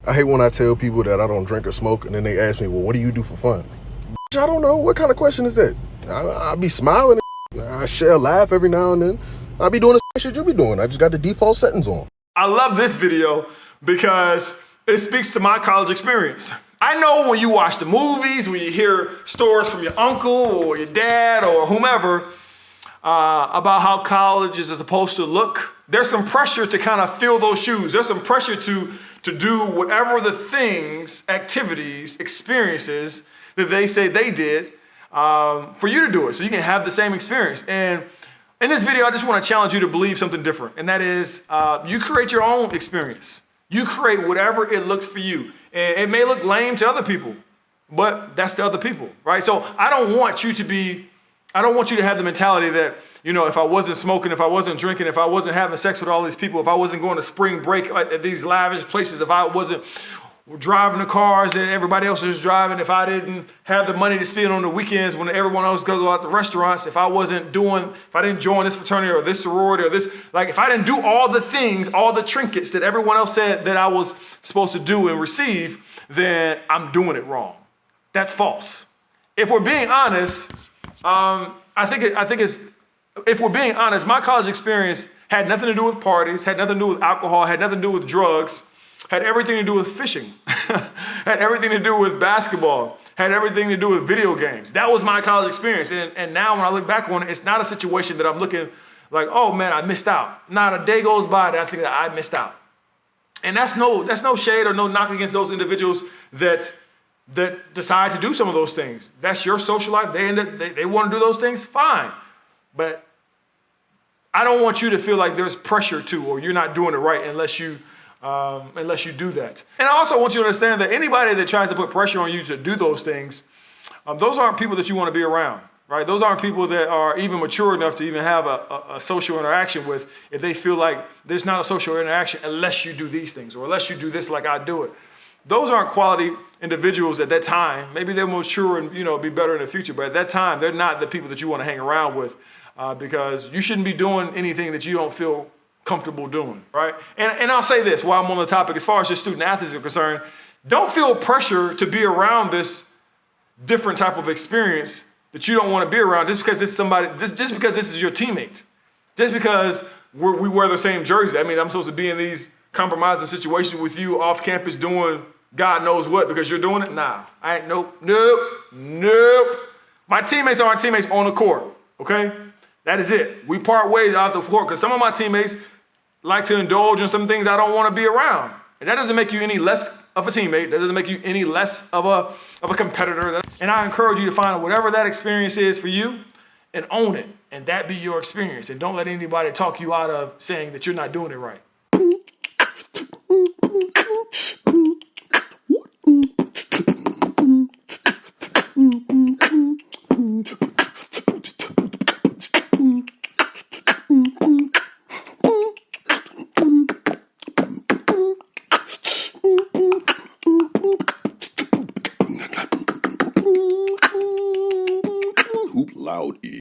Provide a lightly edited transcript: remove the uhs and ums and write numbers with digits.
I hate when I tell people that I don't drink or smoke, and then they ask me, well, what do you do for fun? I don't know. What kind of question is that? I be smiling. I share a laugh every now and then. I be doing the same shit you be doing. I just got the default settings on. I love this video because it speaks to my college experience. I know when you watch the movies, when you hear stories from your uncle or your dad or whomever about how college is supposed to look, there's some pressure to kind of fill those shoes. There's some pressure to do whatever the things, activities, experiences that they say they did for you to do it so you can have the same experience. And in this video, I just want to challenge you to believe something different. And that is you create your own experience. You create whatever it looks for you. And it may look lame to other people, but that's to other people, right? So I don't want you to have the mentality that, you know, if I wasn't smoking, if I wasn't drinking, if I wasn't having sex with all these people, if I wasn't going to spring break at these lavish places, if I wasn't driving the cars that everybody else was driving, if I didn't have the money to spend on the weekends when everyone else goes out to restaurants, if I didn't join this fraternity or this sorority or this, like if I didn't do all the things, all the trinkets that everyone else said that I was supposed to do and receive, then I'm doing it wrong. That's false. If we're being honest, if we're being honest, my college experience had nothing to do with parties, had nothing to do with alcohol, had nothing to do with drugs, had everything to do with fishing, had everything to do with basketball, had everything to do with video games. That was my college experience. And now when I look back on it, it's not a situation that I'm looking like, oh man, I missed out. Not a day goes by that I think that I missed out. And that's no shade or no knock against those individuals that decide to do some of those things. That's your social life. They want to do those things, fine. But I don't want you to feel like there's pressure to, or you're not doing it right unless you do that. And I also want you to understand that anybody that tries to put pressure on you to do those things, those aren't people that you want to be around, right? Those aren't people that are even mature enough to even have a social interaction with if they feel like there's not a social interaction unless you do these things or unless you do this like I do it. Those aren't quality individuals at that time. Maybe they're mature and be better in the future, but at that time, they're not the people that you want to hang around with because you shouldn't be doing anything that you don't feel comfortable doing, right? And I'll say this while I'm on the topic, as far as just student athletes are concerned, don't feel pressure to be around this different type of experience that you don't want to be around just because just because this is your teammate, just because we wear the same jersey. I mean, I'm supposed to be in these compromising situations with you off campus doing God knows what because you're doing it? Nah, I ain't, nope. My teammates are our teammates on the court, okay? That is it. We part ways out the court because some of my teammates like to indulge in some things I don't want to be around. And that doesn't make you any less of a teammate. That doesn't make you any less of a competitor. And I encourage you to find whatever that experience is for you and own it. And that be your experience. And don't let anybody talk you out of saying that you're not doing it right.